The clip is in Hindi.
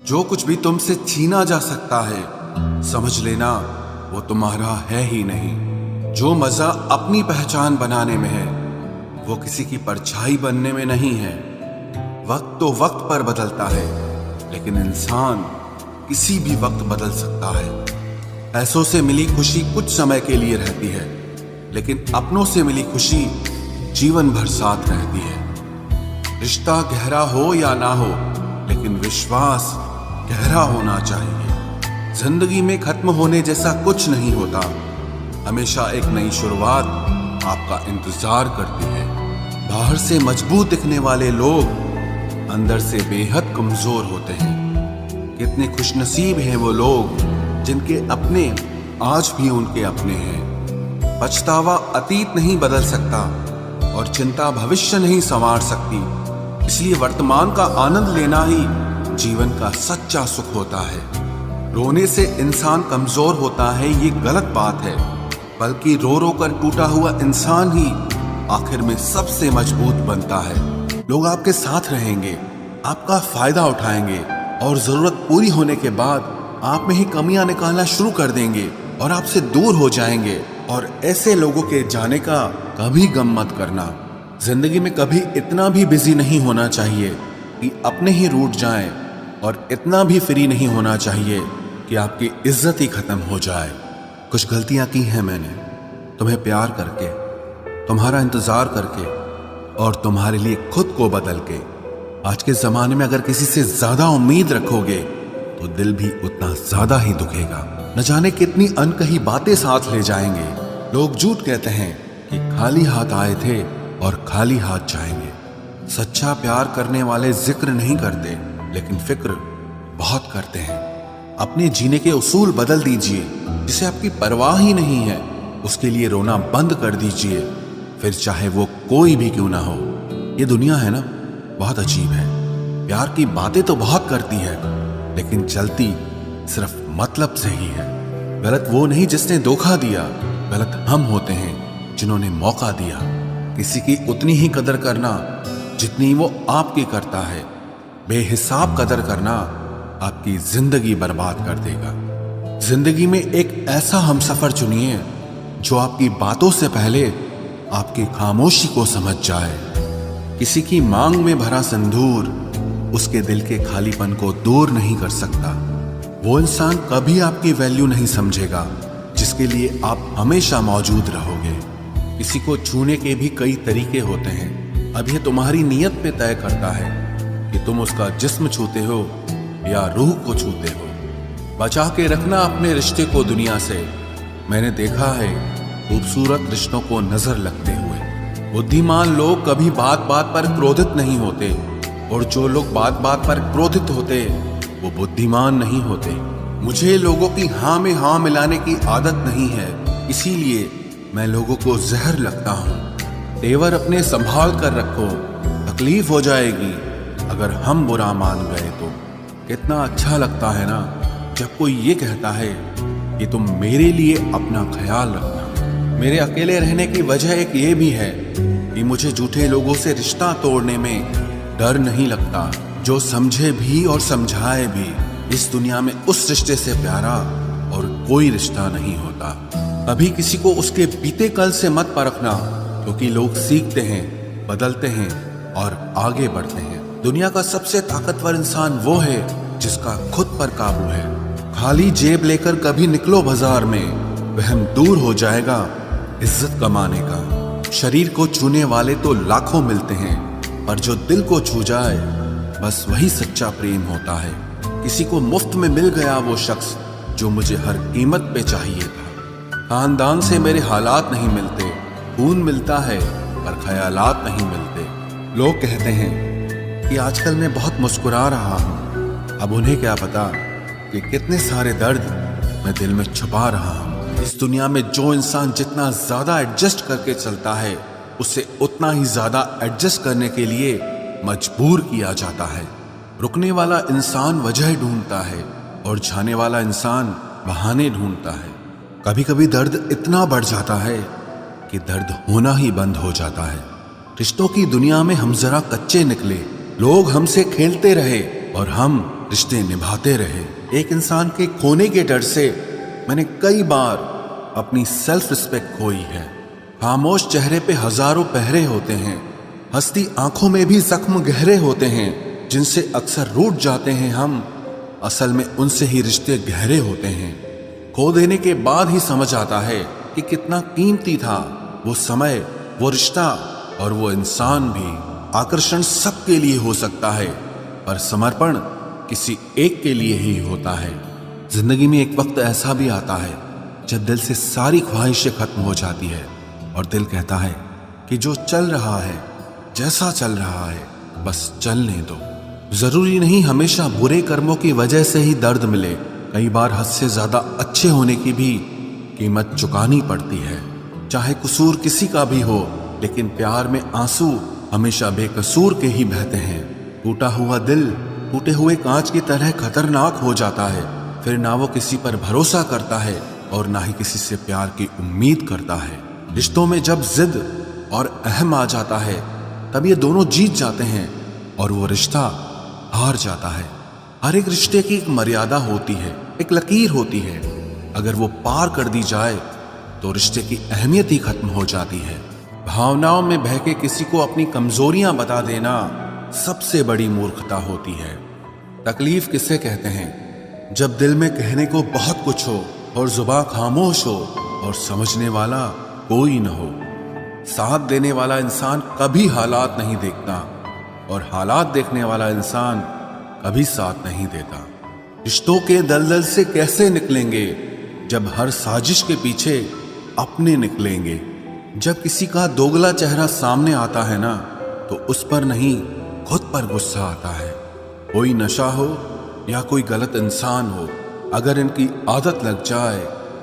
जो कुछ भी तुमसे छीना जा सकता है, समझ लेना वो तुम्हारा है ही नहीं। जो मजा अपनी पहचान बनाने में है, वो किसी की परछाई बनने में नहीं है। वक्त तो वक्त पर बदलता है, लेकिन इंसान किसी भी वक्त बदल सकता है। पैसों से मिली खुशी कुछ समय के लिए रहती है, लेकिन अपनों से मिली खुशी जीवन भर साथ रहती है। रिश्ता गहरा हो या ना हो, लेकिन विश्वास गहरा होना चाहिए। जिंदगी में खत्म होने जैसा कुछ नहीं होता। हमेशा एक नई शुरुआत आपका इंतजार करती है। बाहर से मजबूत दिखने वाले लोग अंदर से बेहद कमजोर होते हैं। कितने खुशनसीब हैं वो लोग जिनके अपने आज भी उनके अपने हैं। पछतावा अतीत नहीं बदल सकता और चिंता भविष्य नहीं संवार सकती। इसलिए वर्तमान का आनंद लेना ही जीवन का सच्चा सुख होता है। रोने से इंसान कमजोर होता है, ये गलत बात है। बल्कि रो रो कर टूटा हुआ इंसान ही आखिर में सबसे मजबूत बनता है। लोग आपके साथ रहेंगे, आपका फायदा उठाएंगे और जरूरत पूरी होने के बाद आप में ही कमियां निकालना शुरू कर देंगे और आपसे दूर हो जाएंगे। और ऐसे लोगों के जाने का कभी गम मत करना। जिंदगी में कभी इतना भी बिजी नहीं होना चाहिए कि अपने ही रूठ जाएं, और इतना भी फ्री नहीं होना चाहिए कि आपकी इज्जत ही खत्म हो जाए। कुछ गलतियां की हैं मैंने, तुम्हें प्यार करके, तुम्हारा इंतजार करके और तुम्हारे लिए खुद को बदल के। आज के जमाने में अगर किसी से ज्यादा उम्मीद रखोगे तो दिल भी उतना ज्यादा ही दुखेगा। न जाने कितनी अनकही बातें साथ ले जाएंगे। लोग झूठ कहते हैं कि खाली हाथ आए थे और खाली हाथ जाएंगे। सच्चा प्यार करने वाले जिक्र नहीं करते, लेकिन फिक्र बहुत करते हैं। अपने जीने के उसूल बदल दीजिए। जिसे आपकी परवाह ही नहीं है, उसके लिए रोना बंद कर दीजिए, फिर चाहे वो कोई भी क्यों ना हो। ये दुनिया है ना, बहुत अजीब है। प्यार की बातें तो बहुत करती है, लेकिन चलती सिर्फ मतलब से ही है। गलत वो नहीं जिसने धोखा दिया, गलत हम होते हैं जिन्होंने मौका दिया। किसी की उतनी ही कदर करना जितनी वो आपकी करता है। बेहिसाब कदर करना आपकी जिंदगी बर्बाद कर देगा। जिंदगी में एक ऐसा हमसफर चुनिए जो आपकी बातों से पहले आपकी खामोशी को समझ जाए। किसी की मांग में भरा सिंदूर उसके दिल के खालीपन को दूर नहीं कर सकता। वो इंसान कभी आपकी वैल्यू नहीं समझेगा जिसके लिए आप हमेशा मौजूद रहोगे। किसी को छूने के भी कई तरीके होते हैं। अब यह तुम्हारी नीयत पे तय करता है कि तुम उसका जिस्म छूते हो या रूह को छूते हो। बचा के रखना अपने रिश्ते को दुनिया से। मैंने देखा है खूबसूरत रिश्तों को नजर लगते हुए। बुद्धिमान लोग कभी बात बात पर क्रोधित नहीं होते, और जो लोग बात बात पर क्रोधित होते वो बुद्धिमान नहीं होते। मुझे लोगों की हाँ में हाँ मिलाने की आदत नहीं है, इसीलिए मैं लोगों को जहर लगता हूँ। तेवर अपने संभाल कर रखो, तकलीफ हो जाएगी अगर हम बुरा मान गए तो। कितना अच्छा लगता है ना जब कोई ये कहता है कि तुम मेरे लिए अपना ख्याल रखना। मेरे अकेले रहने की वजह एक ये भी है कि मुझे झूठे लोगों से रिश्ता तोड़ने में डर नहीं लगता। जो समझे भी और समझाए भी, इस दुनिया में उस रिश्ते से प्यारा और कोई रिश्ता नहीं होता। कभी किसी को उसके बीते कल से मत परखना, क्योंकि लोग सीखते हैं, बदलते हैं और आगे बढ़ते हैं। दुनिया का सबसे ताकतवर इंसान वो है जिसका खुद पर काबू है। खाली जेब लेकर कभी निकलो बाजार में, वहम दूर हो जाएगा इज्जत कमाने का। शरीर को छूने वाले तो लाखों मिलते हैं, पर जो दिल को छू जाए बस वही सच्चा प्रेम होता है। किसी को मुफ्त में मिल गया वो शख्स जो मुझे हर कीमत पे चाहिए था। खानदान से मेरे हालात नहीं मिलते, खून मिलता है पर ख्यालात नहीं मिलते। लोग कहते हैं कि आजकल मैं बहुत मुस्कुरा रहा हूँ। अब उन्हें क्या पता कि कितने सारे दर्द मैं दिल में छुपा रहा हूँ। इस दुनिया में जो इंसान जितना ज्यादा एडजस्ट करके चलता है, उसे उतना ही ज्यादा एडजस्ट करने के लिए मजबूर किया जाता है। रुकने वाला इंसान वजह ढूंढता है और जाने वाला इंसान बहाने ढूंढता है। कभी कभी दर्द इतना बढ़ जाता है कि दर्द होना ही बंद हो जाता है। रिश्तों की दुनिया में हम जरा कच्चे निकले। लोग हमसे खेलते रहे और हम रिश्ते निभाते रहे। एक इंसान के खोने के डर से मैंने कई बार अपनी सेल्फ रिस्पेक्ट खोई है। खामोश चेहरे पे हजारों पहरे होते हैं, हंसती आंखों में भी जख्म गहरे होते हैं, जिनसे अक्सर रूठ जाते हैं हम, असल में उनसे ही रिश्ते गहरे होते हैं। खो देने के बाद ही समझ आता है कि कितना कीमती था वो समय, वो रिश्ता और वो इंसान भी। आकर्षण सबके लिए हो सकता है, पर समर्पण किसी एक के लिए ही होता है। जिंदगी में एक वक्त ऐसा भी आता है जब दिल से सारी ख्वाहिशें खत्म हो जाती है और दिल कहता है कि जो चल रहा है, जैसा चल रहा है, बस चलने दो। जरूरी नहीं हमेशा बुरे कर्मों की वजह से ही दर्द मिले, कई बार हद से ज्यादा अच्छे होने की भी कीमत चुकानी पड़ती है। चाहे कसूर किसी का भी हो, लेकिन प्यार में आंसू हमेशा बेकसूर के ही बहते हैं। टूटा हुआ दिल टूटे हुए कांच की तरह खतरनाक हो जाता है। फिर ना वो किसी पर भरोसा करता है और ना ही किसी से प्यार की उम्मीद करता है। रिश्तों में जब जिद और अहम आ जाता है, तब ये दोनों जीत जाते हैं और वो रिश्ता हार जाता है। हर एक रिश्ते की एक मर्यादा होती है, एक लकीर होती है। अगर वो पार कर दी जाए तो रिश्ते की अहमियत ही खत्म हो जाती है। भावनाओं में बहके किसी को अपनी कमजोरियां बता देना सबसे बड़ी मूर्खता होती है। तकलीफ किसे कहते हैं? जब दिल में कहने को बहुत कुछ हो और जुबान खामोश हो और समझने वाला कोई न हो। साथ देने वाला इंसान कभी हालात नहीं देखता और हालात देखने वाला इंसान कभी साथ नहीं देता। रिश्तों के दलदल से कैसे निकलेंगे जब हर साजिश के पीछे अपने निकलेंगे। जब किसी का दोगला चेहरा सामने आता है ना, तो उस पर नहीं खुद पर गुस्सा आता है। कोई नशा हो या कोई गलत इंसान हो, अगर इनकी आदत लग जाए